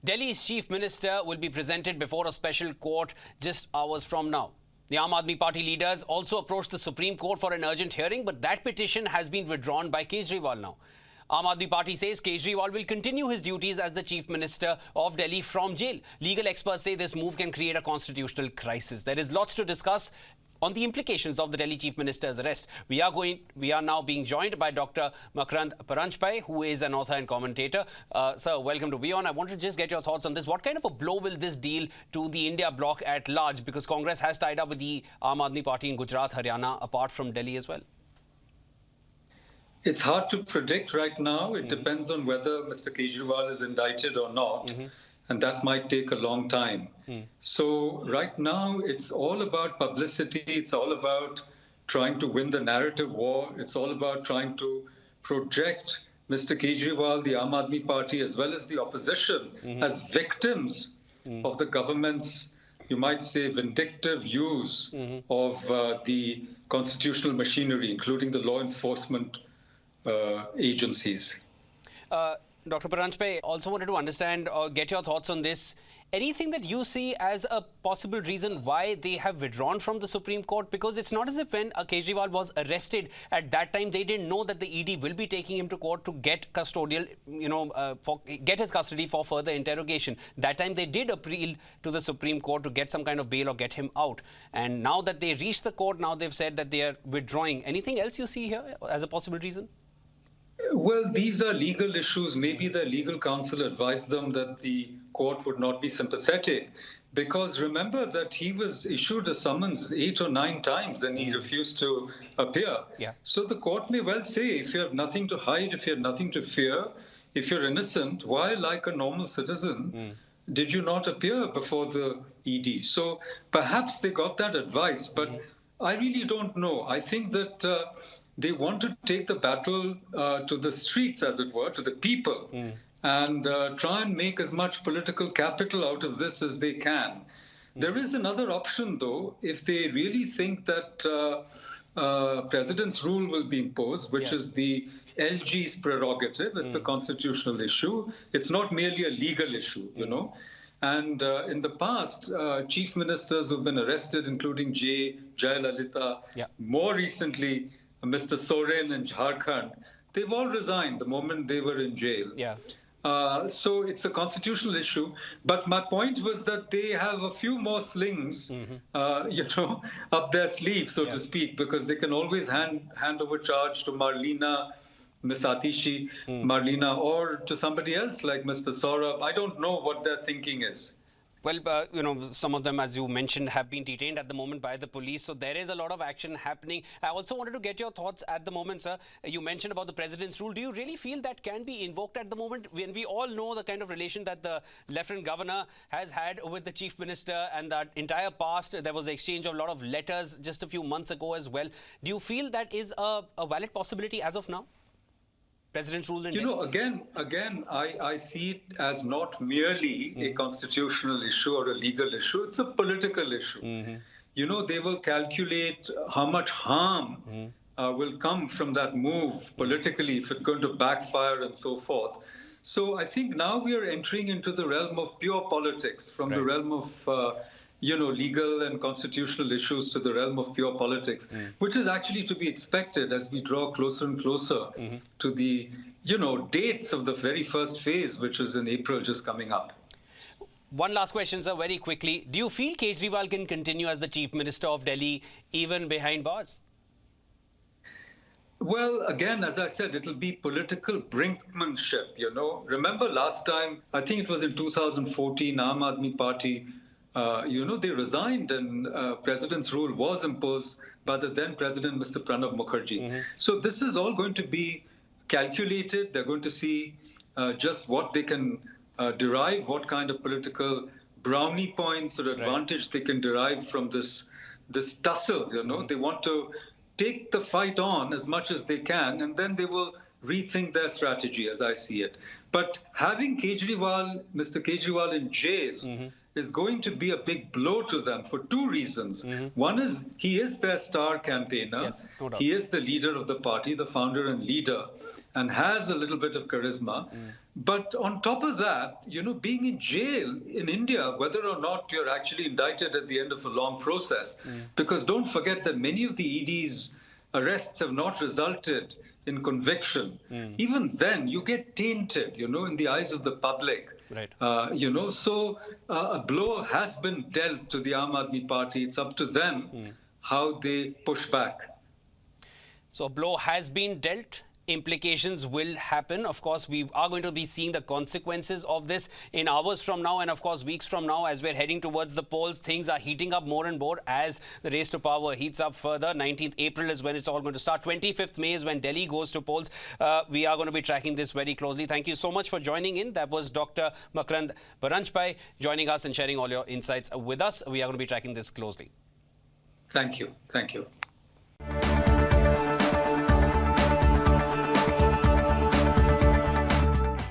Delhi's Chief Minister will be presented before a special court just hours from now. The Aam Aadmi Party leaders also approached the Supreme Court for an urgent hearing, but that petition has been withdrawn by Kejriwal now. Aam Aadmi Party says Kejriwal will continue his duties as the Chief Minister of Delhi from jail. Legal experts say this move can create a constitutional crisis. There is lots to discuss on the implications of the Delhi Chief Minister's arrest. We are now being joined by Dr. Makarand Paranjape, who is an author and commentator. Sir, welcome to WION. I want to just get your thoughts on this. What kind of a blow will this deal to the India bloc at large? Because Congress has tied up with the Aam Aadmi Party in Gujarat, Haryana, apart from Delhi as well. It's hard to predict right now. It depends on whether Mr. Kejriwal is indicted or not. And that might take a long time. So right now, it's all about publicity. It's all about trying to win the narrative war. It's all about trying to project Mr. Kejriwal, the Aam Aadmi Party, as well as the opposition, as victims of the government's, you might say, vindictive use of the constitutional machinery, including the law enforcement agencies. Dr. Paranjape, also wanted to understand or get your thoughts on this. Anything that you see as a possible reason why they have withdrawn from the Supreme Court? Because it's not as if when Kejriwal was arrested at that time, they didn't know that the ED will be taking him to court to get custodial, get his custody for further interrogation. That time they did appeal to the Supreme Court to get some kind of bail or get him out. And now that they reached the court, now they've said that they are withdrawing. Anything else you see here as a possible reason? Well, these are legal issues. Maybe the legal counsel advised them that the court would not be sympathetic, because remember that he was issued a summons 8 or 9 times and he refused to appear. So the court may well say, if you have nothing to hide, if you have nothing to fear, if you're innocent, why, like a normal citizen, did you not appear before the ED? So perhaps they got that advice, but I really don't know. I think that they want to take the battle to the streets, as it were, to the people, and try and make as much political capital out of this as they can. There is another option, though, if they really think that President's rule will be imposed, which is the LG's prerogative. It's a constitutional issue. It's not merely a legal issue, you know. And in the past, chief ministers who've been arrested, including Jayalalitha, more recently, Mr. Soren in Jharkhand, they've all resigned the moment they were in jail. So it's a constitutional issue. But my point was that they have a few more slings, up their sleeve, so to speak, because they can always hand over charge to Marlena, Miss Atishi, Marlena, or to somebody else like Mr. Saurabh. I don't know what their thinking is. Well, some of them, as you mentioned, have been detained at the moment by the police. So there is a lot of action happening. I also wanted to get your thoughts at the moment, sir. You mentioned about the president's rule. Do you really feel that can be invoked at the moment, when we all know the kind of relation that the Lieutenant Governor has had with the Chief Minister and that entire past? There was an exchange of a lot of letters just a few months ago as well. Do you feel that is a valid possibility as of now? President's rule in Delhi? Again, I see it as not merely a constitutional issue or a legal issue. It's a political issue. They will calculate how much harm will come from that move politically, if it's going to backfire and so forth. So I think now we are entering into the realm of pure politics, from the realm of legal and constitutional issues to the realm of pure politics, which is actually to be expected as we draw closer and closer to the, dates of the very first phase, which is in April just coming up. One last question, sir, very quickly. Do you feel Kejriwal can continue as the Chief Minister of Delhi, even behind bars? Well, again, as I said, it'll be political brinkmanship, Remember last time, I think it was in 2014, Aam Aadmi Party, they resigned and President's rule was imposed by the then President, Mr. Pranab Mukherjee. So this is all going to be calculated. They're going to see just what they can derive, what kind of political brownie points or advantage they can derive from this tussle. They want to take the fight on as much as they can, and then they will rethink their strategy, as I see it. But having Mr. Kejriwal in jail is going to be a big blow to them for two reasons. One is he is their star campaigner. Yes, no doubt. He is the leader of the party, the founder and leader, and has a little bit of charisma. But on top of that, being in jail in India, whether or not you're actually indicted at the end of a long process, because don't forget that many of the ED's arrests have not resulted in conviction. Even then, you get tainted, in the eyes of the public. Right. So a blow has been dealt to the Aam Aadmi Party. It's up to them how they push back. So a blow has been dealt. Implications will happen. Of course, we are going to be seeing the consequences of this in hours from now and, of course, weeks from now as we're heading towards the polls. Things are heating up more and more as the race to power heats up further. 19th April is when it's all going to start. 25th May is when Delhi goes to polls. We are going to be tracking this very closely. Thank you so much for joining in. That was Dr. Makarand Paranjape joining us and sharing all your insights with us. We are going to be tracking this closely. Thank you. Thank you.